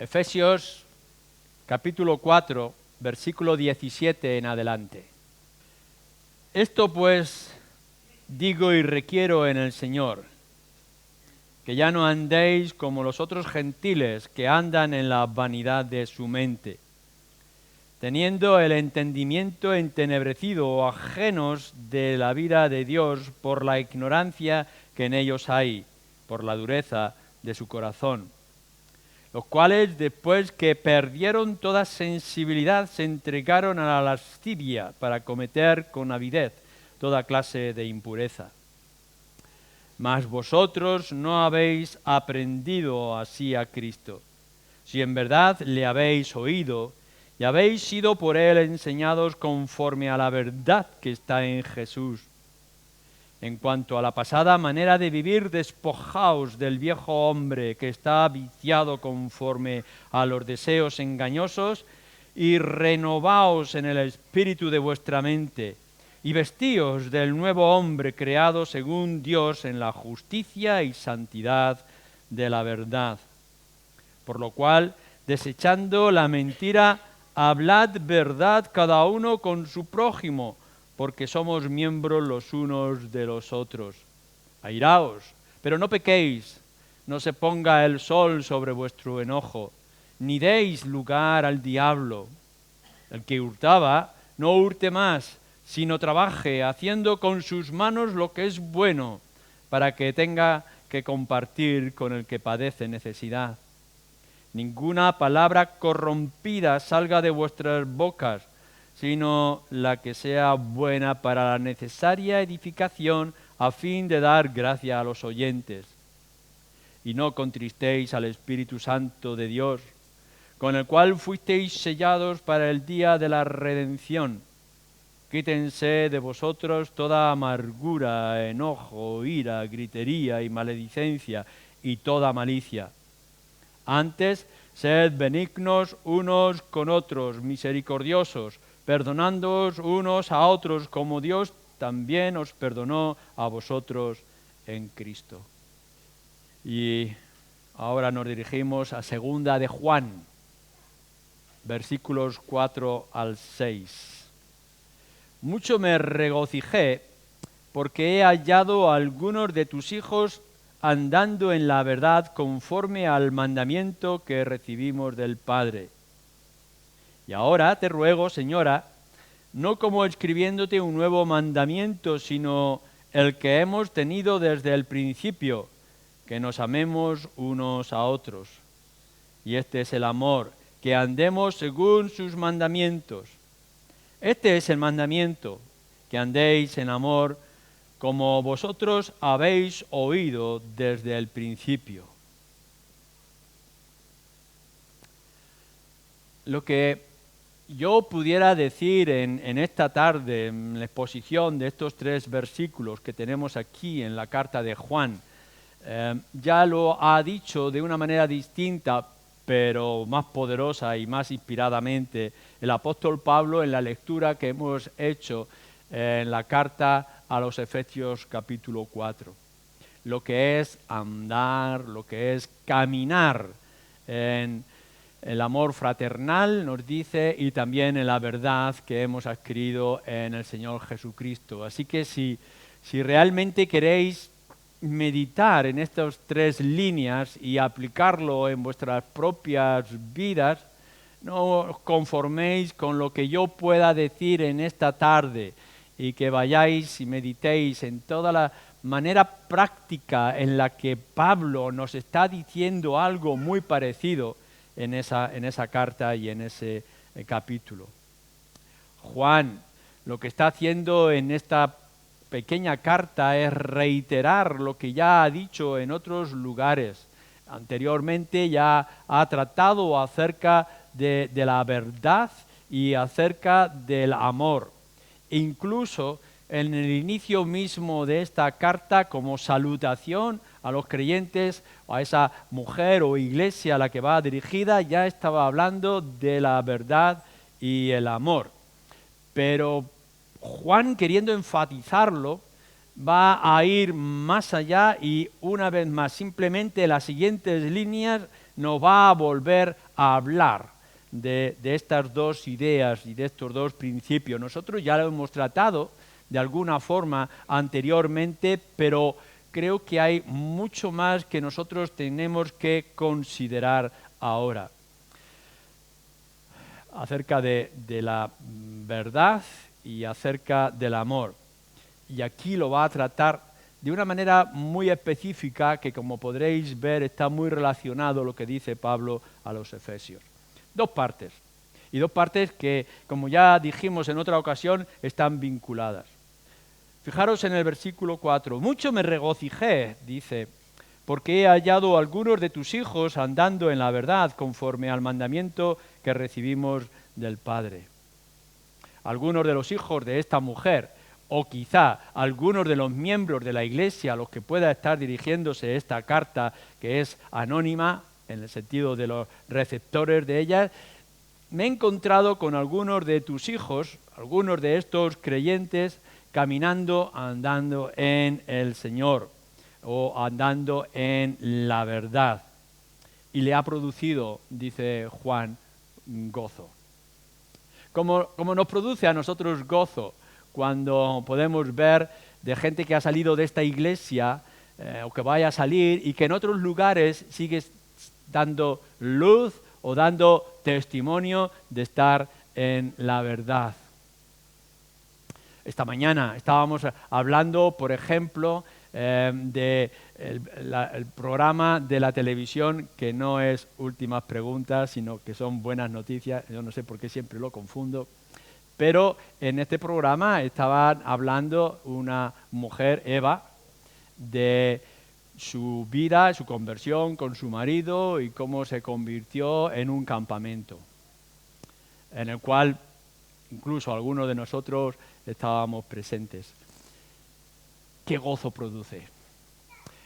Efesios capítulo 4, versículo 17 en adelante. Esto pues digo y requiero en el Señor, que ya no andéis como los otros gentiles que andan en la vanidad de su mente, teniendo el entendimiento entenebrecido o ajenos de la vida de Dios por la ignorancia que en ellos hay, por la dureza de su corazón, los cuales después que perdieron toda sensibilidad se entregaron a la lascivia para cometer con avidez toda clase de impureza. Mas vosotros no habéis aprendido así a Cristo, si en verdad le habéis oído y habéis sido por él enseñados conforme a la verdad que está en Jesús. En cuanto a la pasada manera de vivir, despojaos del viejo hombre que está viciado conforme a los deseos engañosos y renovaos en el espíritu de vuestra mente y vestíos del nuevo hombre creado según Dios en la justicia y santidad de la verdad. Por lo cual, desechando la mentira, hablad verdad cada uno con su prójimo, porque somos miembros los unos de los otros. Airaos, pero no pequéis, no se ponga el sol sobre vuestro enojo, ni deis lugar al diablo. El que hurtaba, no hurte más, sino trabaje, haciendo con sus manos lo que es bueno, para que tenga que compartir con el que padece necesidad. Ninguna palabra corrompida salga de vuestras bocas, sino la que sea buena para la necesaria edificación a fin de dar gracia a los oyentes. Y no contristéis al Espíritu Santo de Dios, con el cual fuisteis sellados para el día de la redención. Quítense de vosotros toda amargura, enojo, ira, gritería y maledicencia y toda malicia. Antes, sed benignos unos con otros, misericordiosos, perdonándoos unos a otros, como Dios también os perdonó a vosotros en Cristo. Y ahora nos dirigimos a segunda de Juan, versículos 4 al 6. Mucho me regocijé porque he hallado a algunos de tus hijos andando en la verdad conforme al mandamiento que recibimos del Padre. Y ahora te ruego, Señora, no como escribiéndote un nuevo mandamiento, sino el que hemos tenido desde el principio, que nos amemos unos a otros. Y este es el amor, que andemos según sus mandamientos. Este es el mandamiento, que andéis en amor, como vosotros habéis oído desde el principio. Lo que yo pudiera decir en esta tarde, en la exposición de estos 3 versículos que tenemos aquí en la carta de Juan, ya lo ha dicho de una manera distinta, pero más poderosa y más inspiradamente, el apóstol Pablo en la lectura que hemos hecho en la carta a los Efesios capítulo 4. Lo que es andar, lo que es caminar en el amor fraternal, nos dice, y también en la verdad que hemos adquirido en el Señor Jesucristo. Así que si realmente queréis meditar en estas 3 líneas y aplicarlo en vuestras propias vidas, no os conforméis con lo que yo pueda decir en esta tarde y que vayáis y meditéis en toda la manera práctica en la que Pablo nos está diciendo algo muy parecido en esa carta y en ese capítulo. Juan lo que está haciendo en esta pequeña carta es reiterar lo que ya ha dicho en otros lugares. Anteriormente ya ha tratado acerca de la verdad y acerca del amor. Incluso en el inicio mismo de esta carta, como salutación a los creyentes, a esa mujer o iglesia a la que va dirigida, ya estaba hablando de la verdad y el amor. Pero Juan, queriendo enfatizarlo, va a ir más allá y una vez más, simplemente las siguientes líneas nos va a volver a hablar de estas dos ideas y de estos dos principios. Nosotros ya lo hemos tratado de alguna forma anteriormente, pero creo que hay mucho más que nosotros tenemos que considerar ahora acerca de la verdad y acerca del amor. Y aquí lo va a tratar de una manera muy específica que, como podréis ver, está muy relacionado lo que dice Pablo a los Efesios. Dos partes, y dos partes que, como ya dijimos en otra ocasión, están vinculadas. Fijaros en el versículo 4. Mucho me regocijé, dice, porque he hallado a algunos de tus hijos andando en la verdad, conforme al mandamiento que recibimos del Padre. Algunos de los hijos de esta mujer, o quizá algunos de los miembros de la Iglesia a los que pueda estar dirigiéndose esta carta, que es anónima, en el sentido de los receptores de ella, me he encontrado con algunos de tus hijos, algunos de estos creyentes, caminando, andando en el Señor, o andando en la verdad. Y le ha producido, dice Juan, gozo. Como nos produce a nosotros gozo cuando podemos ver de gente que ha salido de esta iglesia o que vaya a salir y que en otros lugares sigue dando luz o dando testimonio de estar en la verdad. Esta mañana estábamos hablando, por ejemplo, del programa de la televisión que no es Últimas Preguntas, sino que son Buenas Noticias. Yo no sé por qué siempre lo confundo. Pero en este programa estaban hablando una mujer, Eva, de su vida, su conversión con su marido y cómo se convirtió en un campamento, en el cual incluso algunos de nosotros estábamos presentes. ¿Qué gozo produce?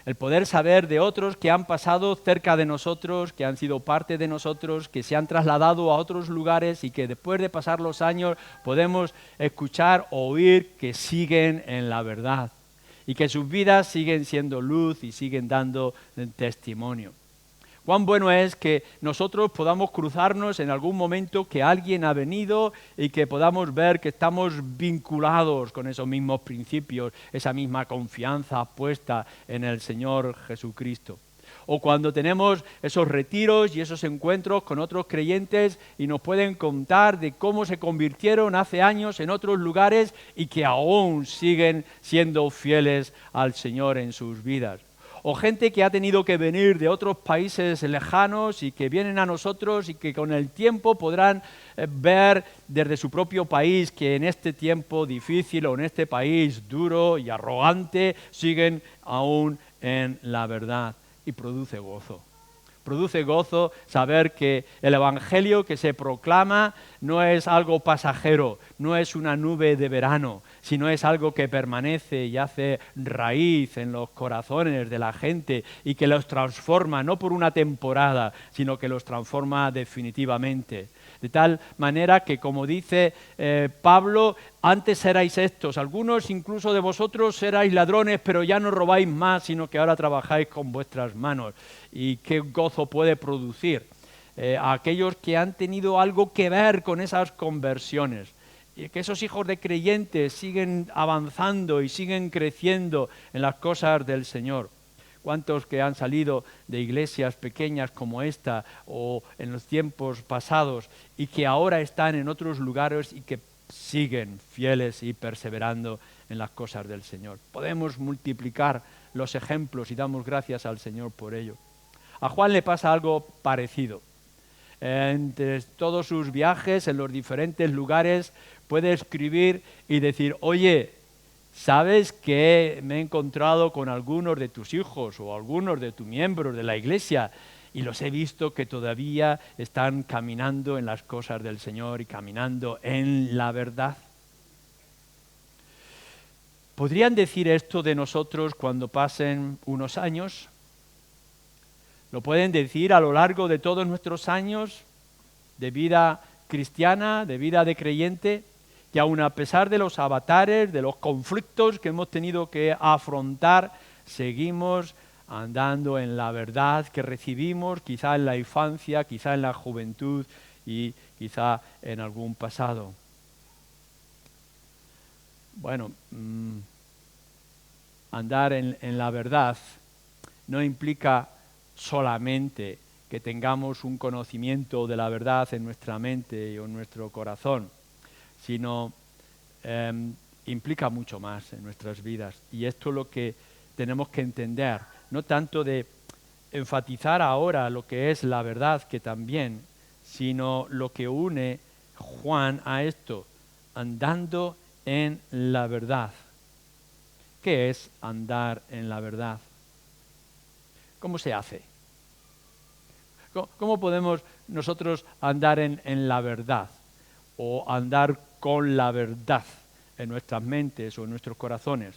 El poder saber de otros que han pasado cerca de nosotros, que han sido parte de nosotros, que se han trasladado a otros lugares y que después de pasar los años podemos escuchar o oír que siguen en la verdad y que sus vidas siguen siendo luz y siguen dando testimonio. Cuán bueno es que nosotros podamos cruzarnos en algún momento que alguien ha venido y que podamos ver que estamos vinculados con esos mismos principios, esa misma confianza puesta en el Señor Jesucristo. O cuando tenemos esos retiros y esos encuentros con otros creyentes y nos pueden contar de cómo se convirtieron hace años en otros lugares y que aún siguen siendo fieles al Señor en sus vidas. O gente que ha tenido que venir de otros países lejanos y que vienen a nosotros y que con el tiempo podrán ver desde su propio país que en este tiempo difícil o en este país duro y arrogante siguen aún en la verdad, y produce gozo. Produce gozo saber que el Evangelio que se proclama no es algo pasajero, no es una nube de verano, sino es algo que permanece y hace raíz en los corazones de la gente y que los transforma, no por una temporada, sino que los transforma definitivamente. De tal manera que, como dice Pablo, antes erais estos, algunos incluso de vosotros erais ladrones, pero ya no robáis más, sino que ahora trabajáis con vuestras manos. Y qué gozo puede producir a aquellos que han tenido algo que ver con esas conversiones. Y que esos hijos de creyentes siguen avanzando y siguen creciendo en las cosas del Señor. ¿Cuántos que han salido de iglesias pequeñas como esta o en los tiempos pasados y que ahora están en otros lugares y que siguen fieles y perseverando en las cosas del Señor? Podemos multiplicar los ejemplos y damos gracias al Señor por ello. A Juan le pasa algo parecido. Entre todos sus viajes en los diferentes lugares puede escribir y decir: oye, ¿sabes que me he encontrado con algunos de tus hijos o algunos de tus miembros de la iglesia y los he visto que todavía están caminando en las cosas del Señor y caminando en la verdad? ¿Podrían decir esto de nosotros cuando pasen unos años? ¿Lo pueden decir a lo largo de todos nuestros años de vida cristiana, de vida de creyente? Que aun a pesar de los avatares, de los conflictos que hemos tenido que afrontar, seguimos andando en la verdad que recibimos, quizá en la infancia, quizá en la juventud y quizá en algún pasado. Bueno, andar en la verdad no implica solamente que tengamos un conocimiento de la verdad en nuestra mente o en nuestro corazón, sino implica mucho más en nuestras vidas. Y esto es lo que tenemos que entender, no tanto de enfatizar ahora lo que es la verdad, que también, sino lo que une Juan a esto, andando en la verdad. ¿Qué es andar en la verdad? ¿Cómo se hace? ¿Cómo podemos nosotros andar en la verdad o andar con la verdad en nuestras mentes o en nuestros corazones?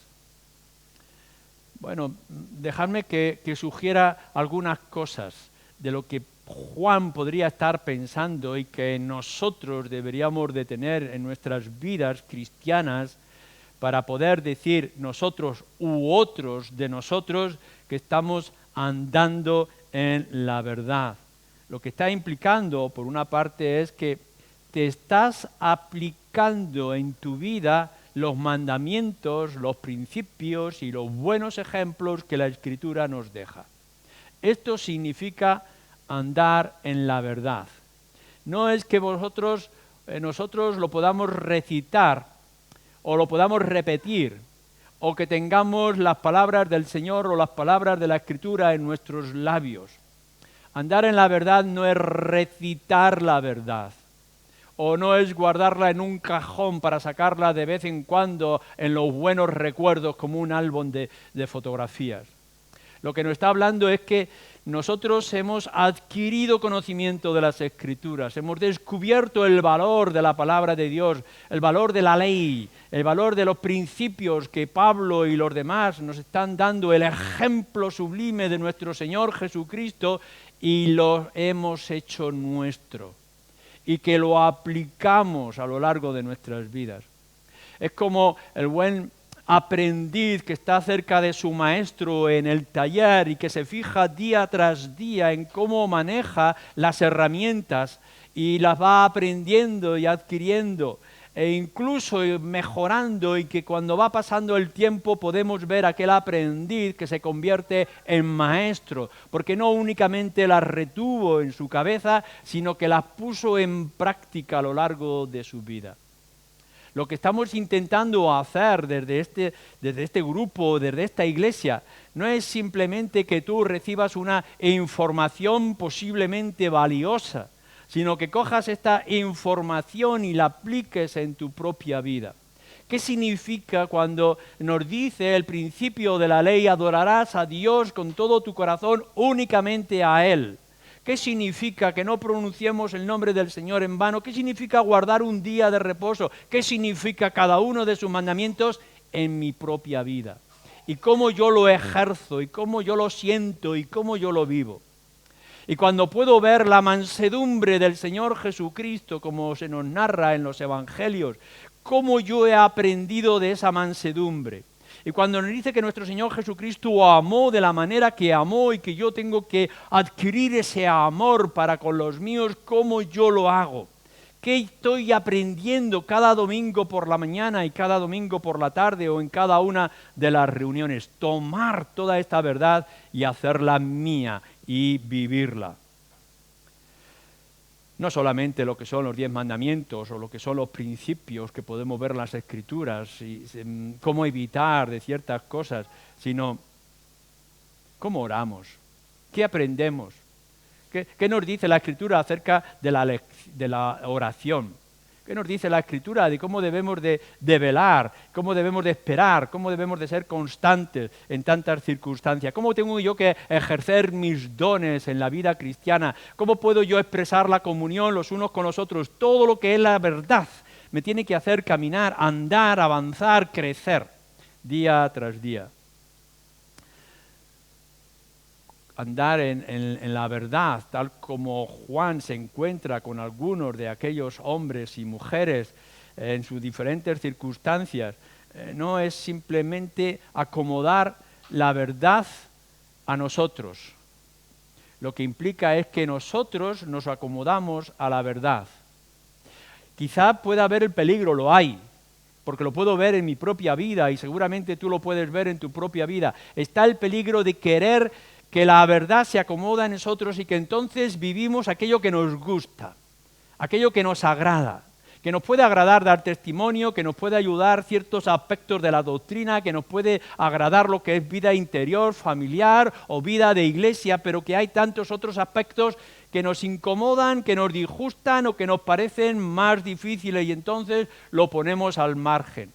Bueno, dejadme que sugiera algunas cosas de lo que Juan podría estar pensando y que nosotros deberíamos de tener en nuestras vidas cristianas para poder decir nosotros u otros de nosotros que estamos andando en la verdad. Lo que está implicando, por una parte, es que te estás aplicando en tu vida los mandamientos, los principios y los buenos ejemplos que la Escritura nos deja. Esto significa andar en la verdad. No es que nosotros lo podamos recitar o lo podamos repetir, o que tengamos las palabras del Señor o las palabras de la Escritura en nuestros labios. Andar en la verdad no es recitar la verdad, o no es guardarla en un cajón para sacarla de vez en cuando en los buenos recuerdos como un álbum de fotografías. Lo que nos está hablando es que nosotros hemos adquirido conocimiento de las Escrituras, hemos descubierto el valor de la palabra de Dios, el valor de la ley, el valor de los principios que Pablo y los demás nos están dando, el ejemplo sublime de nuestro Señor Jesucristo, y lo hemos hecho nuestro, y que lo aplicamos a lo largo de nuestras vidas. Es como el buen aprendiz que está cerca de su maestro en el taller y que se fija día tras día en cómo maneja las herramientas y las va aprendiendo y adquiriendo e incluso mejorando, y que cuando va pasando el tiempo podemos ver aquel aprendiz que se convierte en maestro, porque no únicamente las retuvo en su cabeza, sino que las puso en práctica a lo largo de su vida. Lo que estamos intentando hacer desde este grupo, desde esta iglesia, no es simplemente que tú recibas una información posiblemente valiosa, sino que cojas esta información y la apliques en tu propia vida. ¿Qué significa cuando nos dice el principio de la ley: adorarás a Dios con todo tu corazón, únicamente a Él? ¿Qué significa que no pronunciemos el nombre del Señor en vano? ¿Qué significa guardar un día de reposo? ¿Qué significa cada uno de sus mandamientos en mi propia vida? Y cómo yo lo ejerzo, y cómo yo lo siento, y cómo yo lo vivo. Y cuando puedo ver la mansedumbre del Señor Jesucristo, como se nos narra en los Evangelios, cómo yo he aprendido de esa mansedumbre. Y cuando nos dice que nuestro Señor Jesucristo amó de la manera que amó y que yo tengo que adquirir ese amor para con los míos, ¿cómo yo lo hago? ¿Qué estoy aprendiendo cada domingo por la mañana y cada domingo por la tarde o en cada una de las reuniones? Tomar toda esta verdad y hacerla mía y vivirla. No solamente lo que son los 10 mandamientos o lo que son los principios que podemos ver en las Escrituras y cómo evitar de ciertas cosas, sino cómo oramos, qué aprendemos, qué nos dice la Escritura acerca de la oración. ¿Qué nos dice la Escritura de cómo debemos de velar, cómo debemos de esperar, cómo debemos de ser constantes en tantas circunstancias? ¿Cómo tengo yo que ejercer mis dones en la vida cristiana? ¿Cómo puedo yo expresar la comunión los unos con los otros? Todo lo que es la verdad me tiene que hacer caminar, andar, avanzar, crecer día tras día. Andar en la verdad, tal como Juan se encuentra con algunos de aquellos hombres y mujeres en sus diferentes circunstancias, no es simplemente acomodar la verdad a nosotros. Lo que implica es que nosotros nos acomodamos a la verdad. Quizá pueda haber el peligro, lo hay, porque lo puedo ver en mi propia vida y seguramente tú lo puedes ver en tu propia vida. Está el peligro de querer que la verdad se acomoda en nosotros y que entonces vivimos aquello que nos gusta, aquello que nos agrada, que nos puede agradar dar testimonio, que nos puede ayudar ciertos aspectos de la doctrina, que nos puede agradar lo que es vida interior, familiar o vida de iglesia, pero que hay tantos otros aspectos que nos incomodan, que nos disgustan o que nos parecen más difíciles y entonces lo ponemos al margen.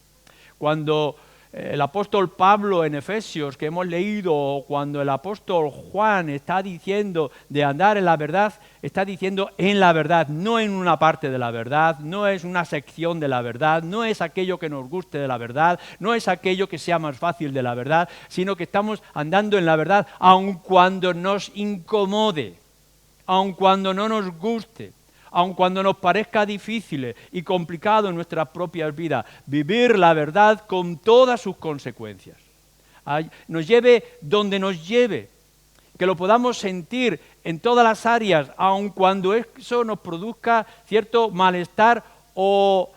Cuando el apóstol Pablo en Efesios, que hemos leído, o cuando el apóstol Juan está diciendo de andar en la verdad, está diciendo en la verdad, no en una parte de la verdad, no es una sección de la verdad, no es aquello que nos guste de la verdad, no es aquello que sea más fácil de la verdad, sino que estamos andando en la verdad aun cuando nos incomode, aun cuando no nos guste, aun cuando nos parezca difícil y complicado en nuestras propias vidas, vivir la verdad con todas sus consecuencias. Nos lleve donde nos lleve, que lo podamos sentir en todas las áreas, aun cuando eso nos produzca cierto malestar o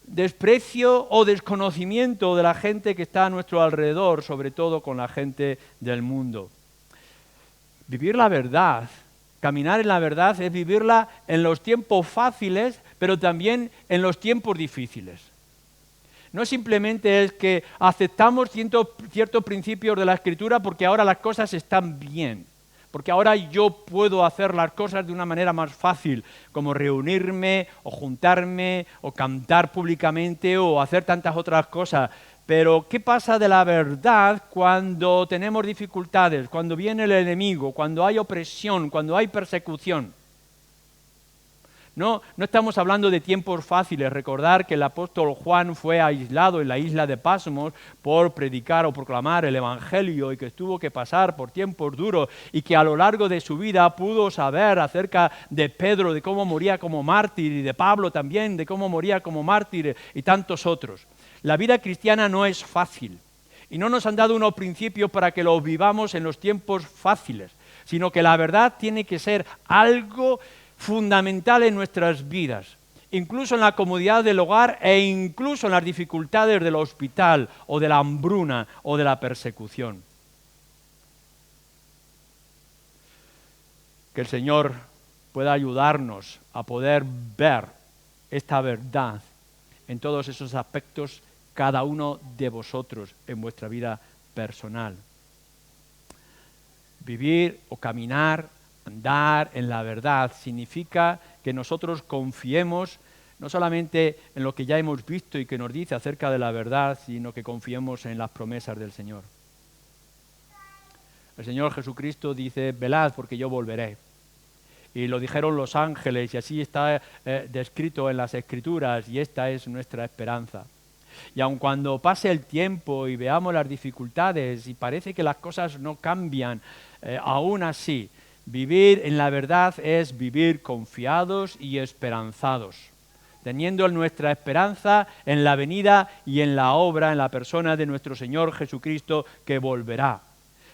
desprecio o desconocimiento de la gente que está a nuestro alrededor, sobre todo con la gente del mundo. Vivir la verdad, caminar en la verdad es vivirla en los tiempos fáciles, pero también en los tiempos difíciles. No simplemente es que aceptamos ciertos principios de la Escritura porque ahora las cosas están bien, porque ahora yo puedo hacer las cosas de una manera más fácil, como reunirme o juntarme o cantar públicamente o hacer tantas otras cosas. Pero, ¿qué pasa de la verdad cuando tenemos dificultades, cuando viene el enemigo, cuando hay opresión, cuando hay persecución? No estamos hablando de tiempos fáciles. Recordar que el apóstol Juan fue aislado en la isla de Patmos por predicar o proclamar el Evangelio y que tuvo que pasar por tiempos duros y que a lo largo de su vida pudo saber acerca de Pedro, de cómo moría como mártir y de Pablo también, de cómo moría como mártir y tantos otros. La vida cristiana no es fácil y no nos han dado unos principios para que los vivamos en los tiempos fáciles, sino que la verdad tiene que ser algo fundamental en nuestras vidas, incluso en la comodidad del hogar e incluso en las dificultades del hospital o de la hambruna o de la persecución. Que el Señor pueda ayudarnos a poder ver esta verdad en todos esos aspectos, cada uno de vosotros en vuestra vida personal. Vivir o caminar, andar en la verdad significa que nosotros confiemos no solamente en lo que ya hemos visto y que nos dice acerca de la verdad, sino que confiemos en las promesas del Señor. El Señor Jesucristo dice, velad porque yo volveré. Y lo dijeron los ángeles y así está descrito en las Escrituras y esta es nuestra esperanza. Y aun cuando pase el tiempo y veamos las dificultades y parece que las cosas no cambian, aún así, vivir en la verdad es vivir confiados y esperanzados, teniendo nuestra esperanza en la venida y en la obra, en la persona de nuestro Señor Jesucristo que volverá.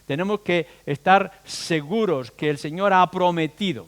Tenemos que estar seguros que el Señor ha prometido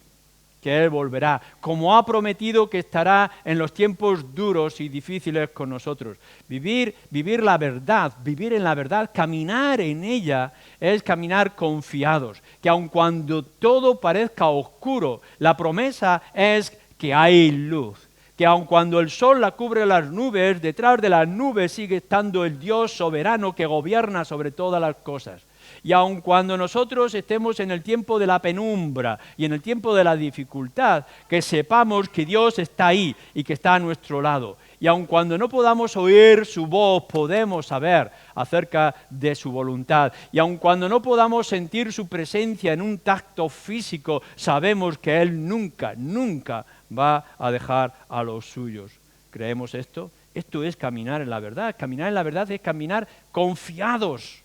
que Él volverá, como ha prometido que estará en los tiempos duros y difíciles con nosotros. Vivir la verdad, vivir en la verdad, caminar en ella, es caminar confiados, que aun cuando todo parezca oscuro, la promesa es que hay luz, que aun cuando el sol la cubre las nubes, detrás de las nubes sigue estando el Dios soberano que gobierna sobre todas las cosas. Y aun cuando nosotros estemos en el tiempo de la penumbra y en el tiempo de la dificultad, que sepamos que Dios está ahí y que está a nuestro lado. Y aun cuando no podamos oír su voz, podemos saber acerca de su voluntad. Y aun cuando no podamos sentir su presencia en un tacto físico, sabemos que Él nunca, nunca va a dejar a los suyos. ¿Creemos esto? Esto es caminar en la verdad. Caminar en la verdad es caminar confiados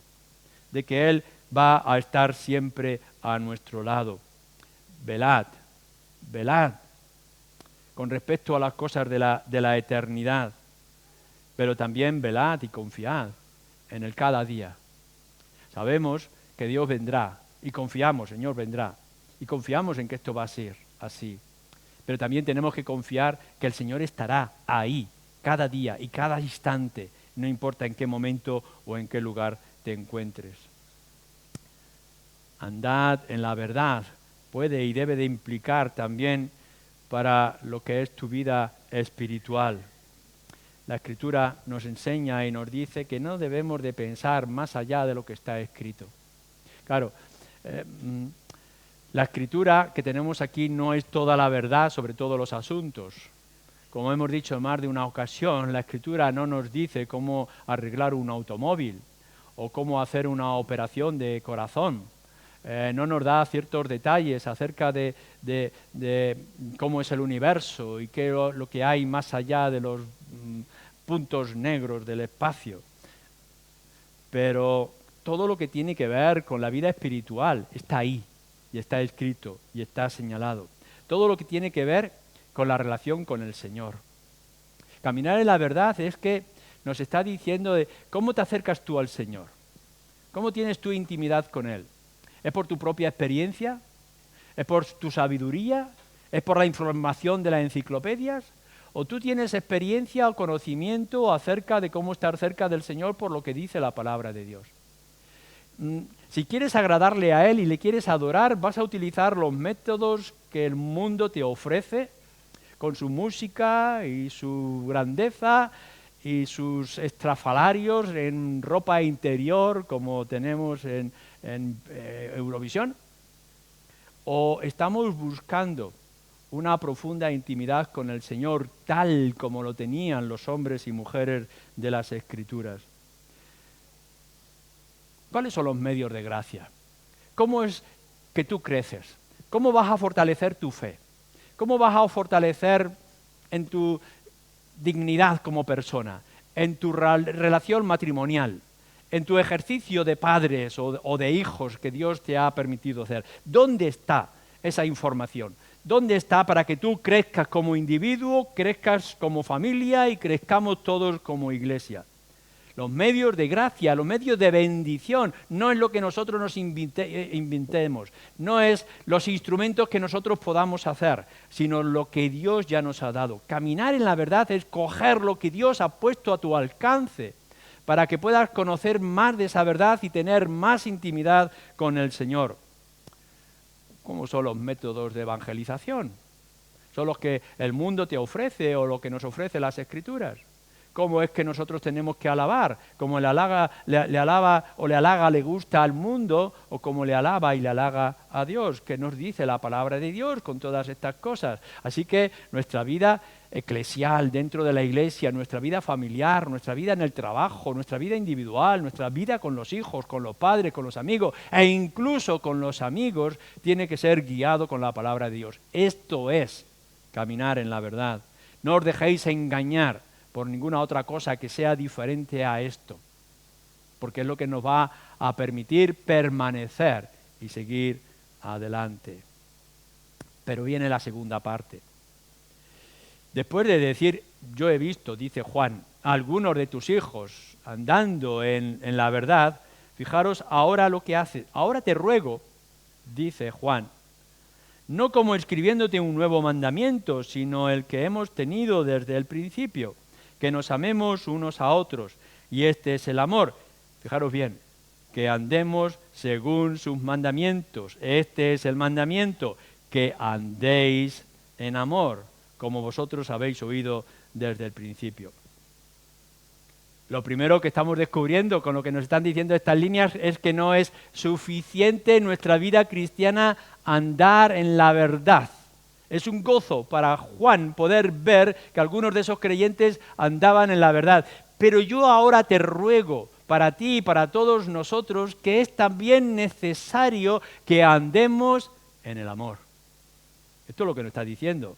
de que Él va a estar siempre a nuestro lado. Velad, velad, con respecto a las cosas de la eternidad, pero también velad y confiad en el cada día. Sabemos que Dios vendrá, y confiamos, Señor vendrá, y confiamos en que esto va a ser así. Pero también tenemos que confiar que el Señor estará ahí, cada día y cada instante, no importa en qué momento o en qué lugar te encuentres. Andad en la verdad puede y debe de implicar también para lo que es tu vida espiritual. La Escritura nos enseña y nos dice que no debemos de pensar más allá de lo que está escrito. Claro, la Escritura que tenemos aquí no es toda la verdad sobre todos los asuntos. Como hemos dicho en más de una ocasión, la Escritura no nos dice cómo arreglar un automóvil o cómo hacer una operación de corazón. No nos da ciertos detalles acerca de cómo es el universo y qué es lo que hay más allá de los puntos negros del espacio. Pero todo lo que tiene que ver con la vida espiritual está ahí, y está escrito, y está señalado. Todo lo que tiene que ver con la relación con el Señor. Caminar en la verdad es que nos está diciendo de cómo te acercas tú al Señor, cómo tienes tu intimidad con Él. ¿Es por tu propia experiencia? ¿Es por tu sabiduría? ¿Es por la información de las enciclopedias? ¿O tú tienes experiencia o conocimiento acerca de cómo estar cerca del Señor por lo que dice la palabra de Dios? Si quieres agradarle a Él y le quieres adorar, vas a utilizar los métodos que el mundo te ofrece, con su música y su grandeza y sus estrafalarios en ropa interior, como tenemos en Eurovisión. ¿O estamos buscando una profunda intimidad con el Señor, tal como lo tenían los hombres y mujeres de las Escrituras? ¿Cuáles son los medios de gracia? ¿Cómo es que tú creces? ¿Cómo vas a fortalecer tu fe? ¿Cómo vas a fortalecer en tu dignidad como persona, en tu relación matrimonial, en tu ejercicio de padres o de hijos que Dios te ha permitido hacer? ¿Dónde está esa información? ¿Dónde está para que tú crezcas como individuo, crezcas como familia y crezcamos todos como iglesia? Los medios de gracia, los medios de bendición, no es lo que nosotros nos inventemos, no es los instrumentos que nosotros podamos hacer, sino lo que Dios ya nos ha dado. Caminar en la verdad es coger lo que Dios ha puesto a tu alcance para que puedas conocer más de esa verdad y tener más intimidad con el Señor. ¿Cómo son los métodos de evangelización? ¿Son los que el mundo te ofrece o lo que nos ofrece las Escrituras? ¿Cómo es que nosotros tenemos que alabar? ¿Cómo le alaba o le halaga, le gusta al mundo? ¿O cómo le alaba y le halaga a Dios? ¿Qué nos dice la palabra de Dios con todas estas cosas? Así que nuestra vida eclesial dentro de la iglesia, nuestra vida familiar, nuestra vida en el trabajo, nuestra vida individual, nuestra vida con los hijos, con los padres, con los amigos e incluso con los amigos, tiene que ser guiado con la palabra de Dios. Esto es caminar en la verdad. No os dejéis engañar por ninguna otra cosa que sea diferente a esto, porque es lo que nos va a permitir permanecer y seguir adelante. Pero viene la segunda parte. Después de decir, yo he visto, dice Juan, a algunos de tus hijos andando en la verdad, fijaros ahora lo que hace. Ahora te ruego, dice Juan, no como escribiéndote un nuevo mandamiento, sino el que hemos tenido desde el principio, que nos amemos unos a otros, y este es el amor. Fijaros bien, que andemos según sus mandamientos. Este es el mandamiento, que andéis en amor, como vosotros habéis oído desde el principio. Lo primero que estamos descubriendo con lo que nos están diciendo estas líneas es que no es suficiente en nuestra vida cristiana andar en la verdad. Es un gozo para Juan poder ver que algunos de esos creyentes andaban en la verdad. Pero yo ahora te ruego para ti y para todos nosotros que es también necesario que andemos en el amor. Esto es lo que nos está diciendo.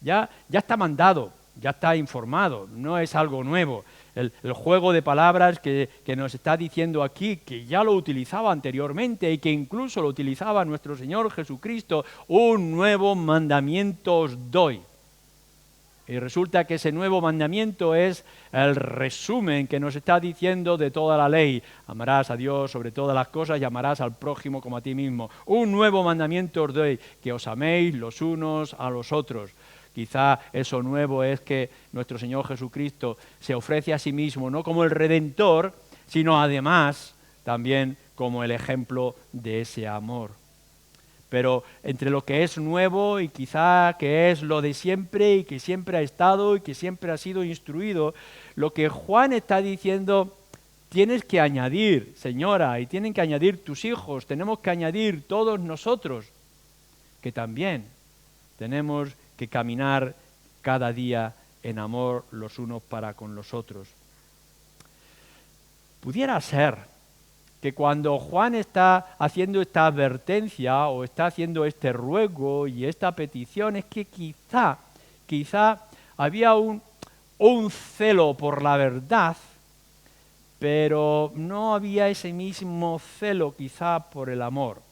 Ya está mandado, ya está informado, no es algo nuevo. El juego de palabras que nos está diciendo aquí, que ya lo utilizaba anteriormente y que incluso lo utilizaba nuestro Señor Jesucristo, un nuevo mandamiento os doy. Y resulta que ese nuevo mandamiento es el resumen que nos está diciendo de toda la ley. Amarás a Dios sobre todas las cosas y amarás al prójimo como a ti mismo. Un nuevo mandamiento os doy, que os améis los unos a los otros. Quizá eso nuevo es que nuestro Señor Jesucristo se ofrece a sí mismo no como el Redentor, sino además también como el ejemplo de ese amor. Pero entre lo que es nuevo y quizá que es lo de siempre y que siempre ha estado y que siempre ha sido instruido, lo que Juan está diciendo, tienes que añadir, señora, y tienen que añadir tus hijos, tenemos que añadir todos nosotros, que también tenemos que caminar cada día en amor los unos para con los otros. Pudiera ser que cuando Juan está haciendo esta advertencia o está haciendo este ruego y esta petición, es que quizá había un celo por la verdad, pero no había ese mismo celo quizá por el amor.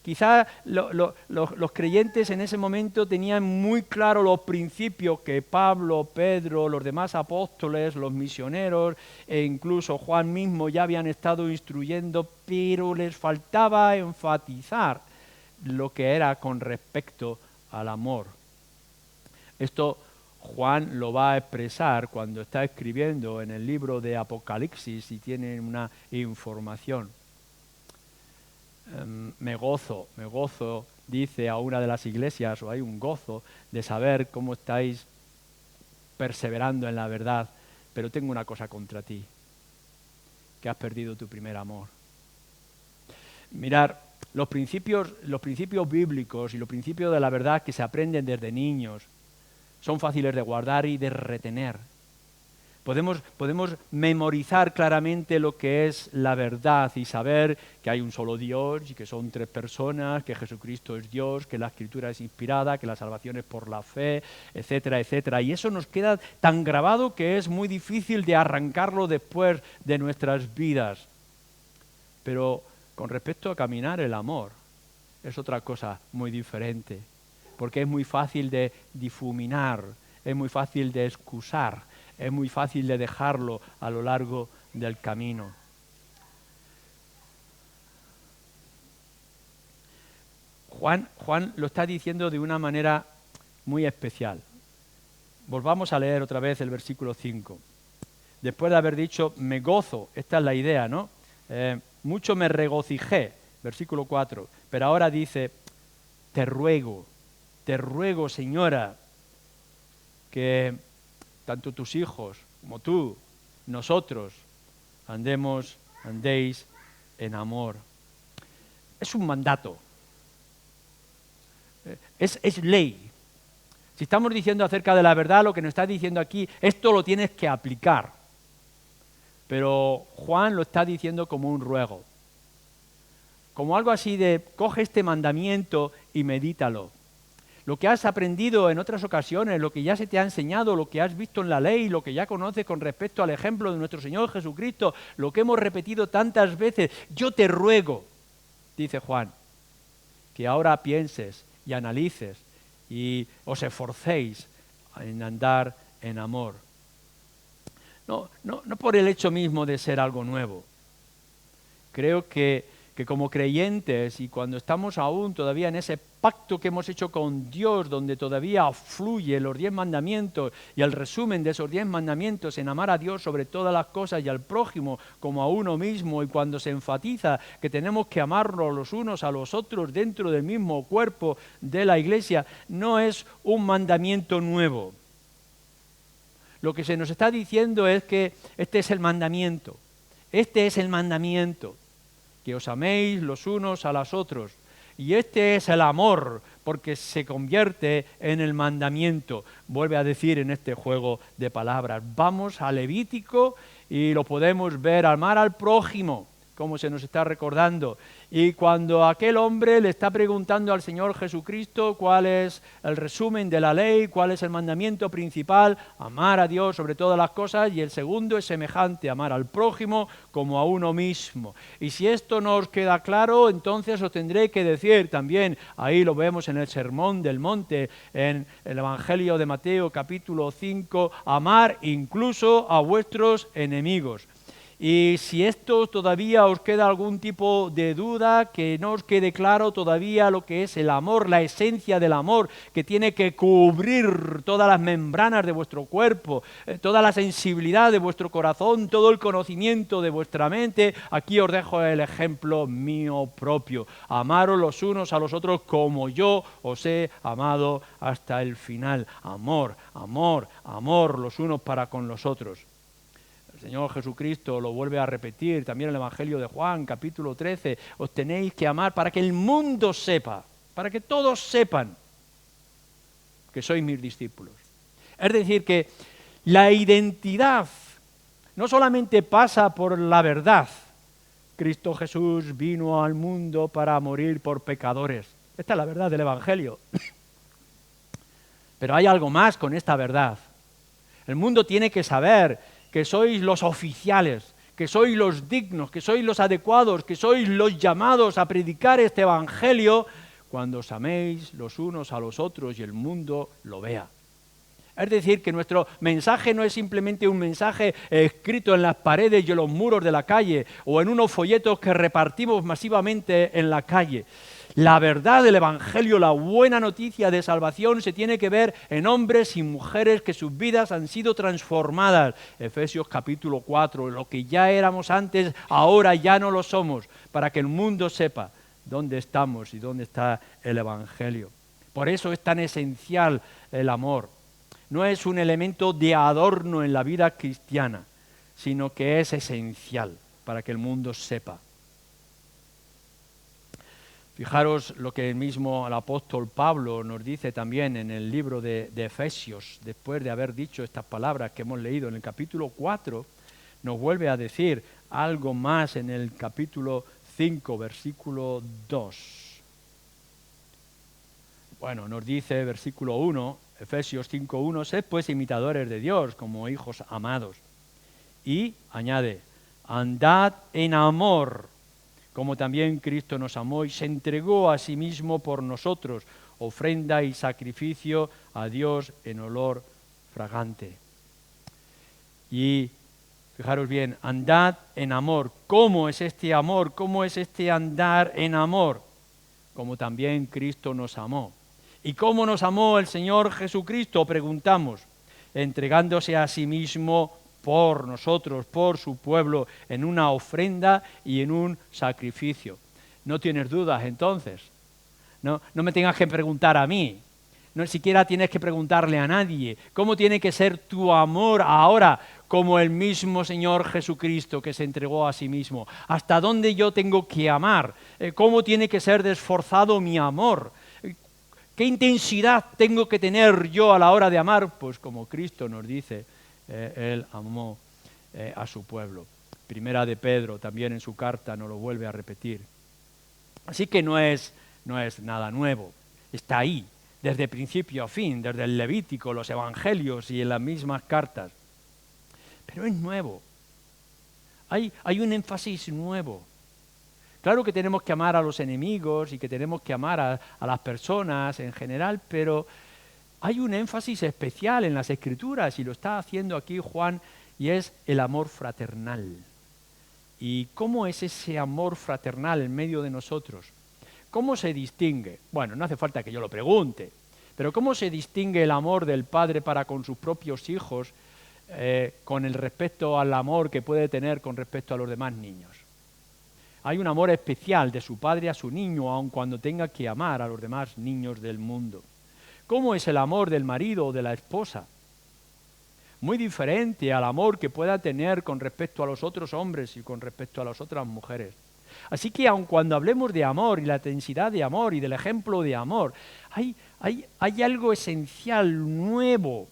Quizá los creyentes en ese momento tenían muy claro los principios que Pablo, Pedro, los demás apóstoles, los misioneros e incluso Juan mismo ya habían estado instruyendo, pero les faltaba enfatizar lo que era con respecto al amor. Esto Juan lo va a expresar cuando está escribiendo en el libro de Apocalipsis y tiene una información. Me gozo, dice a una de las iglesias, o hay un gozo de saber cómo estáis perseverando en la verdad, pero tengo una cosa contra ti, que has perdido tu primer amor. Mirar, los principios bíblicos y los principios de la verdad que se aprenden desde niños son fáciles de guardar y de retener. Podemos memorizar claramente lo que es la verdad y saber que hay un solo Dios y que son tres personas, que Jesucristo es Dios, que la Escritura es inspirada, que la salvación es por la fe, etcétera, etcétera. Y eso nos queda tan grabado que es muy difícil de arrancarlo después de nuestras vidas. Pero con respecto a caminar el amor, es otra cosa muy diferente, porque es muy fácil de difuminar, es muy fácil de excusar, es muy fácil de dejarlo a lo largo del camino. Juan lo está diciendo de una manera muy especial. Volvamos a leer otra vez el versículo 5. Después de haber dicho, me gozo, esta es la idea, ¿no? Mucho me regocijé, versículo 4. Pero ahora dice, te ruego, señora, que tanto tus hijos como tú, nosotros, andéis en amor. Es un mandato. Es ley. Si estamos diciendo acerca de la verdad, lo que nos está diciendo aquí, esto lo tienes que aplicar. Pero Juan lo está diciendo como un ruego. Como algo así de, coge este mandamiento y medítalo. Lo que has aprendido en otras ocasiones, lo que ya se te ha enseñado, lo que has visto en la ley, lo que ya conoces con respecto al ejemplo de nuestro Señor Jesucristo, lo que hemos repetido tantas veces, yo te ruego, dice Juan, que ahora pienses y analices y os esforcéis en andar en amor. No por el hecho mismo de ser algo nuevo. Creo que como creyentes y cuando estamos aún todavía en ese pacto que hemos hecho con Dios, donde todavía fluye los 10 mandamientos y el resumen de esos 10 mandamientos en amar a Dios sobre todas las cosas y al prójimo como a uno mismo, y cuando se enfatiza que tenemos que amarnos los unos a los otros dentro del mismo cuerpo de la iglesia, no es un mandamiento nuevo. Lo que se nos está diciendo es que este es el mandamiento, que os améis los unos a los otros. Y este es el amor, porque se convierte en el mandamiento. Vuelve a decir en este juego de palabras. Vamos a Levítico y lo podemos ver, amar al prójimo. como se nos está recordando. Y cuando aquel hombre le está preguntando al Señor Jesucristo cuál es el resumen de la ley, cuál es el mandamiento principal, amar a Dios sobre todas las cosas, y el segundo es semejante, amar al prójimo como a uno mismo. Y si esto no os queda claro, entonces os tendré que decir también, ahí lo vemos en el Sermón del Monte, en el Evangelio de Mateo capítulo 5, amar incluso a vuestros enemigos. Y si esto todavía os queda algún tipo de duda, que no os quede claro todavía lo que es el amor, la esencia del amor, que tiene que cubrir todas las membranas de vuestro cuerpo, toda la sensibilidad de vuestro corazón, todo el conocimiento de vuestra mente, aquí os dejo el ejemplo mío propio. Amaros los unos a los otros como yo os he amado hasta el final. Amor, amor, amor los unos para con los otros. El Señor Jesucristo lo vuelve a repetir también en el Evangelio de Juan, capítulo 13. Os tenéis que amar para que el mundo sepa, para que todos sepan que sois mis discípulos. Es decir, que la identidad no solamente pasa por la verdad. Cristo Jesús vino al mundo para morir por pecadores. Esta es la verdad del Evangelio. Pero hay algo más con esta verdad. El mundo tiene que saber que sois los oficiales, que sois los dignos, que sois los adecuados, que sois los llamados a predicar este Evangelio cuando os améis los unos a los otros y el mundo lo vea. Es decir, que nuestro mensaje no es simplemente un mensaje escrito en las paredes y en los muros de la calle o en unos folletos que repartimos masivamente en la calle. La verdad del Evangelio, la buena noticia de salvación se tiene que ver en hombres y mujeres que sus vidas han sido transformadas. Efesios capítulo 4, lo que ya éramos antes, ahora ya no lo somos, para que el mundo sepa dónde estamos y dónde está el Evangelio. Por eso es tan esencial el amor. No es un elemento de adorno en la vida cristiana, sino que es esencial para que el mundo sepa. Fijaros lo que el mismo el apóstol Pablo nos dice también en el libro de Efesios, después de haber dicho estas palabras que hemos leído en el capítulo 4, nos vuelve a decir algo más en el capítulo 5, versículo 2. Bueno, nos dice versículo 1, Efesios 5:1, sed pues imitadores de Dios como hijos amados. Y añade, andad en amor, como también Cristo nos amó y se entregó a sí mismo por nosotros, ofrenda y sacrificio a Dios en olor fragante. Y fijaros bien, andad en amor. ¿Cómo es este amor? ¿Cómo es este andar en amor? Como también Cristo nos amó. ¿Y cómo nos amó el Señor Jesucristo? Preguntamos, entregándose a sí mismo por nosotros, por su pueblo, en una ofrenda y en un sacrificio. No tienes dudas entonces. No me tengas que preguntar a mí. No siquiera tienes que preguntarle a nadie. ¿Cómo tiene que ser tu amor ahora como el mismo Señor Jesucristo que se entregó a sí mismo? ¿Hasta dónde yo tengo que amar? ¿Cómo tiene que ser de esforzado mi amor? ¿Qué intensidad tengo que tener yo a la hora de amar? Pues como Cristo nos dice, Él amó a su pueblo. Primera de Pedro también en su carta nos lo vuelve a repetir. Así que no es nada nuevo, está ahí, desde principio a fin, desde el Levítico, los Evangelios y en las mismas cartas. Pero es nuevo, hay un énfasis nuevo. Claro que tenemos que amar a los enemigos y que tenemos que amar a las personas en general, pero hay un énfasis especial en las Escrituras y lo está haciendo aquí Juan y es el amor fraternal. ¿Y cómo es ese amor fraternal en medio de nosotros? ¿Cómo se distingue? Bueno, no hace falta que yo lo pregunte, pero ¿cómo se distingue el amor del padre para con sus propios hijos con el respecto al amor que puede tener con respecto a los demás niños? Hay un amor especial de su padre a su niño, aun cuando tenga que amar a los demás niños del mundo. ¿Cómo es el amor del marido o de la esposa? Muy diferente al amor que pueda tener con respecto a los otros hombres y con respecto a las otras mujeres. Así que aun cuando hablemos de amor y la intensidad de amor y del ejemplo de amor, hay algo esencial, nuevo,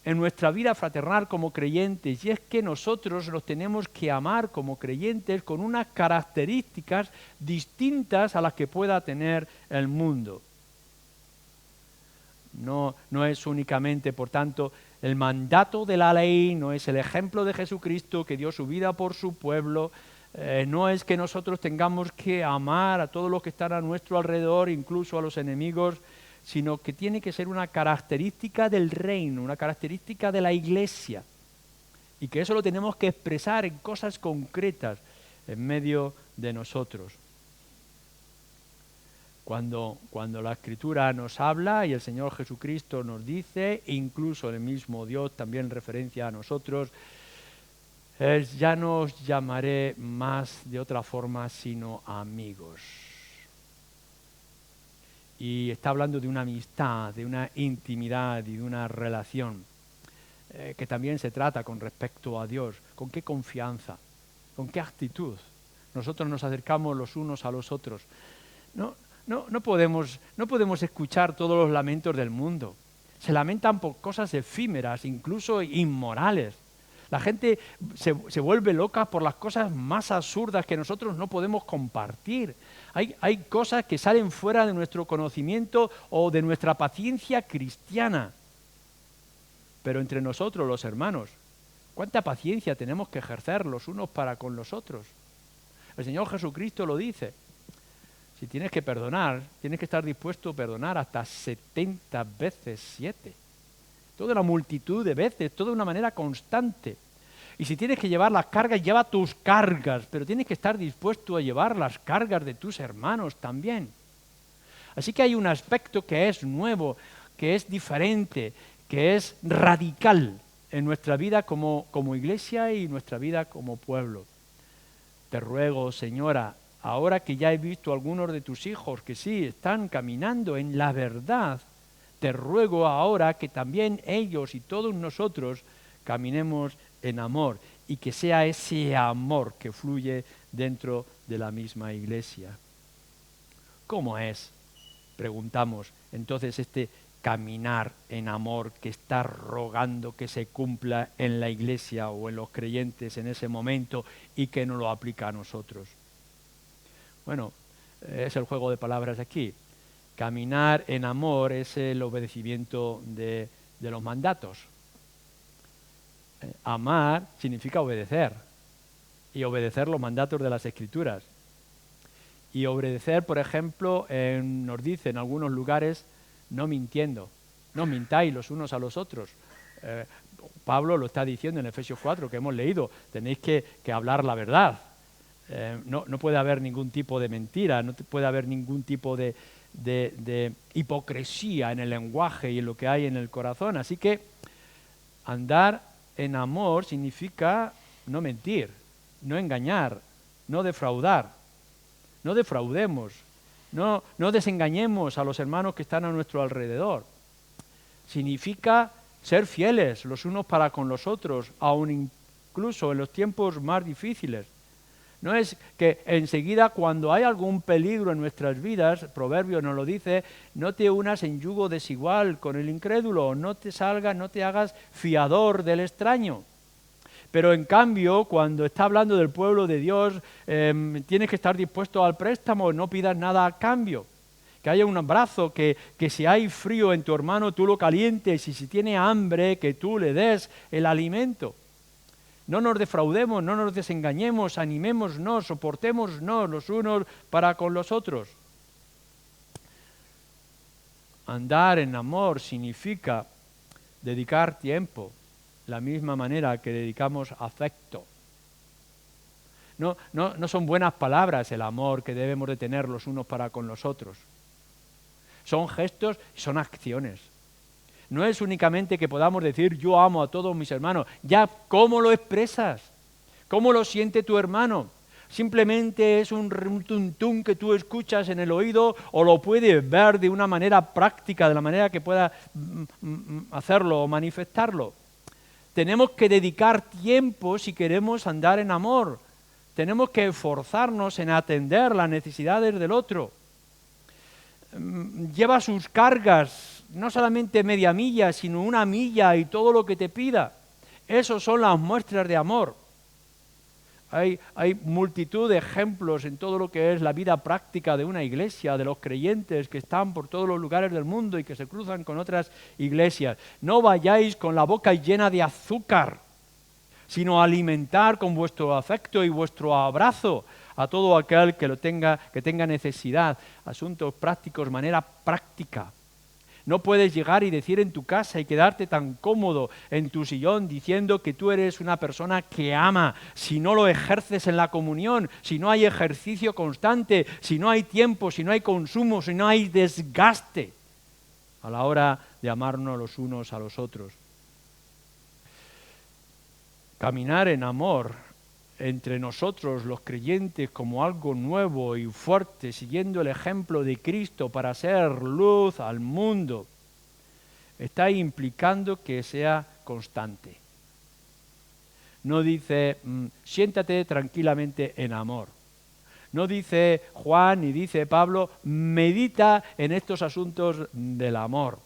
en nuestra vida fraternal como creyentes, y es que nosotros los tenemos que amar como creyentes con unas características distintas a las que pueda tener el mundo. No es únicamente, por tanto, el mandato de la ley, no es el ejemplo de Jesucristo que dio su vida por su pueblo, no es que nosotros tengamos que amar a todos los que están a nuestro alrededor, incluso a los enemigos, sino que tiene que ser una característica del reino, una característica de la Iglesia, y que eso lo tenemos que expresar en cosas concretas en medio de nosotros. Cuando la Escritura nos habla y el Señor Jesucristo nos dice, incluso el mismo Dios también en referencia a nosotros, ya no os llamaré más de otra forma sino amigos. Y está hablando de una amistad, de una intimidad y de una relación que también se trata con respecto a Dios. ¿Con qué confianza? ¿Con qué actitud? Nosotros nos acercamos los unos a los otros. No podemos escuchar todos los lamentos del mundo. Se lamentan por cosas efímeras, incluso inmorales. La gente se vuelve loca por las cosas más absurdas que nosotros no podemos compartir. Hay cosas que salen fuera de nuestro conocimiento o de nuestra paciencia cristiana. Pero entre nosotros, los hermanos, ¿cuánta paciencia tenemos que ejercer los unos para con los otros? El Señor Jesucristo lo dice. Si tienes que perdonar, tienes que estar dispuesto a perdonar hasta 70 veces 7. Toda una multitud de veces, toda una manera constante. Y si tienes que llevar las cargas, lleva tus cargas, pero tienes que estar dispuesto a llevar las cargas de tus hermanos también. Así que hay un aspecto que es nuevo, que es diferente, que es radical en nuestra vida como iglesia y nuestra vida como pueblo. Te ruego, Señora, ahora que ya he visto a algunos de tus hijos que sí están caminando en la verdad, te ruego ahora que también ellos y todos nosotros caminemos en amor y que sea ese amor que fluye dentro de la misma iglesia. ¿Cómo es? Preguntamos entonces este caminar en amor que está rogando que se cumpla en la iglesia o en los creyentes en ese momento y que no lo aplica a nosotros. Bueno, es el juego de palabras aquí. Caminar en amor es el obedecimiento de los mandatos. Amar significa obedecer, y obedecer los mandatos de las Escrituras. Y obedecer, por ejemplo, nos dice en algunos lugares, no mintiendo, no mintáis los unos a los otros. Pablo lo está diciendo en Efesios 4, que hemos leído, tenéis que hablar la verdad. No puede haber ningún tipo de mentira, no puede haber ningún tipo de hipocresía en el lenguaje y en lo que hay en el corazón. Así que andar en amor significa no mentir, no engañar, no defraudar. No defraudemos, no desengañemos a los hermanos que están a nuestro alrededor. Significa ser fieles los unos para con los otros, aun incluso en los tiempos más difíciles. No es que enseguida cuando hay algún peligro en nuestras vidas, Proverbio nos lo dice, no te unas en yugo desigual con el incrédulo, no te hagas fiador del extraño. Pero en cambio, cuando está hablando del pueblo de Dios, tienes que estar dispuesto al préstamo, no pidas nada a cambio. Que haya un abrazo, que si hay frío en tu hermano, tú lo calientes, y si tiene hambre, que tú le des el alimento. No nos defraudemos, no nos desengañemos, animémonos, soportémonos los unos para con los otros. Andar en amor significa dedicar tiempo, la misma manera que dedicamos afecto. No son buenas palabras el amor que debemos de tener los unos para con los otros. Son gestos y son acciones. No es únicamente que podamos decir yo amo a todos mis hermanos. Ya, ¿cómo lo expresas? ¿Cómo lo siente tu hermano? Simplemente es un tuntún que tú escuchas en el oído, o lo puedes ver de una manera práctica, de la manera que pueda hacerlo o manifestarlo. Tenemos que dedicar tiempo si queremos andar en amor. Tenemos que esforzarnos en atender las necesidades del otro. Lleva sus cargas no solamente media milla, sino una milla y todo lo que te pida. Esas son las muestras de amor. Hay multitud de ejemplos en todo lo que es la vida práctica de una iglesia, de los creyentes que están por todos los lugares del mundo y que se cruzan con otras iglesias. No vayáis con la boca llena de azúcar, sino alimentar con vuestro afecto y vuestro abrazo a todo aquel que tenga necesidad. Asuntos prácticos, manera práctica. No puedes llegar y decir en tu casa y quedarte tan cómodo en tu sillón diciendo que tú eres una persona que ama, si no lo ejerces en la comunión, si no hay ejercicio constante, si no hay tiempo, si no hay consumo, si no hay desgaste a la hora de amarnos los unos a los otros. Caminar en amor entre nosotros los creyentes como algo nuevo y fuerte, siguiendo el ejemplo de Cristo para ser luz al mundo, está implicando que sea constante. No dice, siéntate tranquilamente en amor. No dice Juan ni dice Pablo, medita en estos asuntos del amor.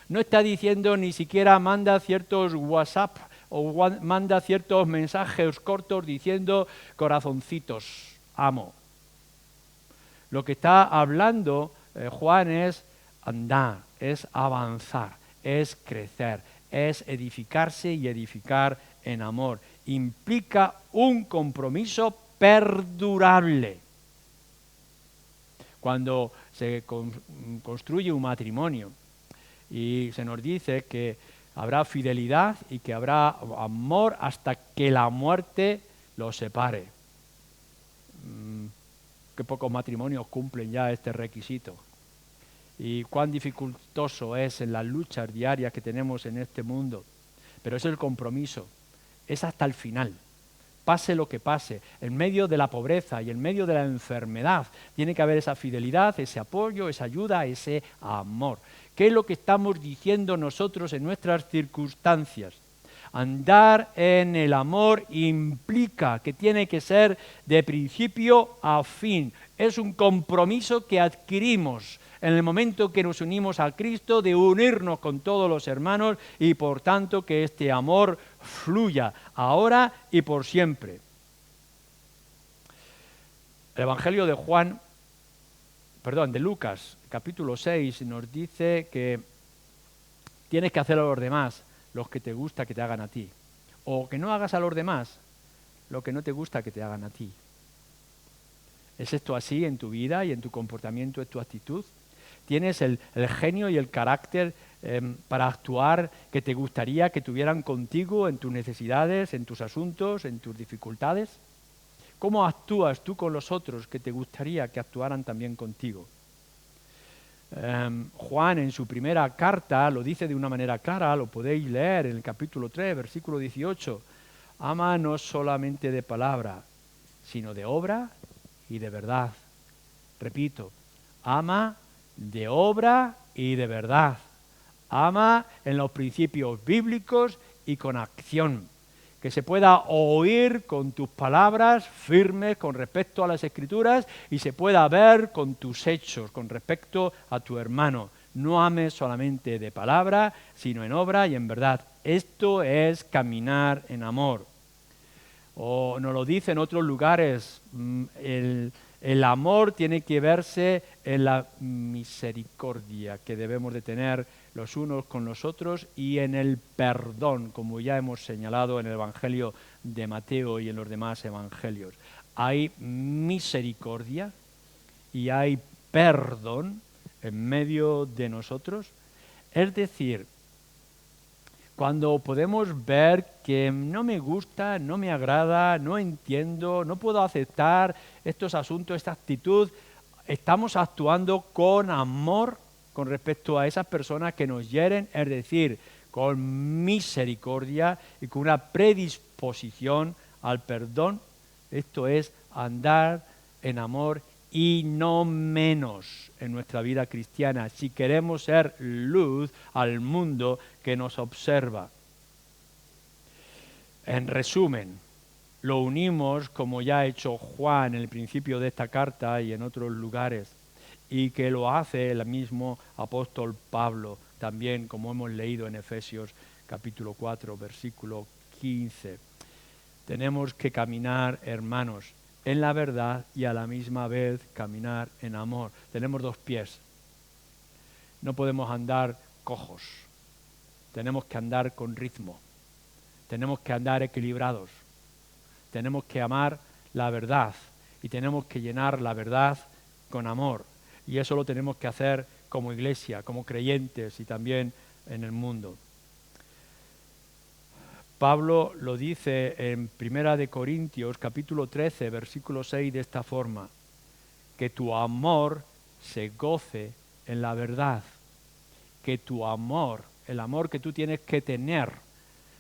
No está diciendo ni siquiera manda ciertos WhatsApp o manda ciertos mensajes cortos diciendo corazoncitos, amo. Lo que está hablando Juan es andar, es avanzar, es crecer, es edificarse y edificar en amor. Implica un compromiso perdurable. Cuando se construye un matrimonio y se nos dice que habrá fidelidad y que habrá amor hasta que la muerte los separe. Qué pocos matrimonios cumplen ya este requisito. Y cuán dificultoso es en las luchas diarias que tenemos en este mundo. Pero es el compromiso, es hasta el final. Pase lo que pase, en medio de la pobreza y en medio de la enfermedad, tiene que haber esa fidelidad, ese apoyo, esa ayuda, ese amor. ¿Qué es lo que estamos diciendo nosotros en nuestras circunstancias? Andar en el amor implica que tiene que ser de principio a fin. Es un compromiso que adquirimos en el momento que nos unimos a Cristo, de unirnos con todos los hermanos y por tanto que este amor fluya ahora y por siempre. El Evangelio de Lucas, capítulo 6, nos dice que tienes que hacer a los demás los que te gusta que te hagan a ti, o que no hagas a los demás lo que no te gusta que te hagan a ti. ¿Es esto así en tu vida y en tu comportamiento, en tu actitud? ¿Tienes el genio y el carácter para actuar que te gustaría que tuvieran contigo en tus necesidades, en tus asuntos, en tus dificultades? ¿Cómo actúas tú con los otros que te gustaría que actuaran también contigo? Juan en su primera carta lo dice de una manera clara, lo podéis leer en el capítulo 3, versículo 18. Ama no solamente de palabra, sino de obra y de verdad. Repito, ama de obra y de verdad. Ama en los principios bíblicos y con acción. Que se pueda oír con tus palabras firmes con respecto a las Escrituras y se pueda ver con tus hechos con respecto a tu hermano. No ames solamente de palabra, sino en obra y en verdad. Esto es caminar en amor. O nos lo dice en otros lugares, el amor tiene que verse en la misericordia que debemos de tener los unos con los otros y en el perdón, como ya hemos señalado en el Evangelio de Mateo y en los demás evangelios. Hay misericordia y hay perdón en medio de nosotros. Es decir, cuando podemos ver que no me gusta, no me agrada, no entiendo, no puedo aceptar estos asuntos, esta actitud, estamos actuando con amor con respecto a esas personas que nos hieren, es decir, con misericordia y con una predisposición al perdón. Esto es andar en amor y no menos en nuestra vida cristiana, si queremos ser luz al mundo que nos observa. En resumen, lo unimos, como ya ha hecho Juan en el principio de esta carta y en otros lugares, y que lo hace el mismo apóstol Pablo, también, como hemos leído en Efesios capítulo 4, versículo 15. Tenemos que caminar, hermanos, en la verdad y a la misma vez caminar en amor. Tenemos dos pies. No podemos andar cojos. Tenemos que andar con ritmo. Tenemos que andar equilibrados. Tenemos que amar la verdad y tenemos que llenar la verdad con amor. Y eso lo tenemos que hacer como iglesia, como creyentes y también en el mundo. Pablo lo dice en 1 Corintios capítulo 13, versículo 6 de esta forma: que tu amor se goce en la verdad, que tu amor, el amor que tú tienes que tener,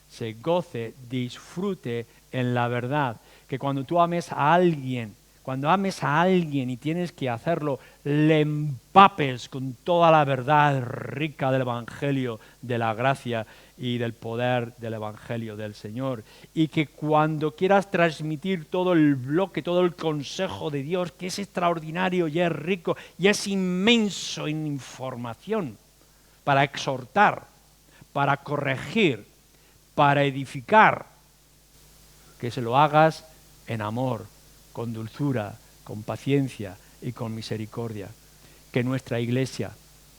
se goce, disfrute en la verdad, que cuando tú ames a alguien, cuando ames a alguien y tienes que hacerlo, le empapes con toda la verdad rica del Evangelio, de la gracia y del poder del Evangelio del Señor. Y que cuando quieras transmitir todo el bloque, todo el consejo de Dios, que es extraordinario y es rico y es inmenso en información, para exhortar, para corregir, para edificar, que se lo hagas en amor, con dulzura, con paciencia y con misericordia. Que nuestra iglesia,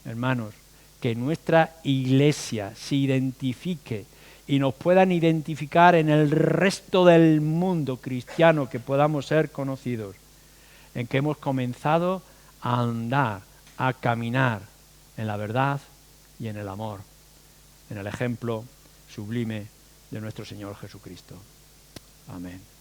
hermanos, que nuestra iglesia se identifique y nos puedan identificar en el resto del mundo cristiano, que podamos ser conocidos, en que hemos comenzado a andar, a caminar en la verdad y en el amor, en el ejemplo sublime de nuestro Señor Jesucristo. Amén.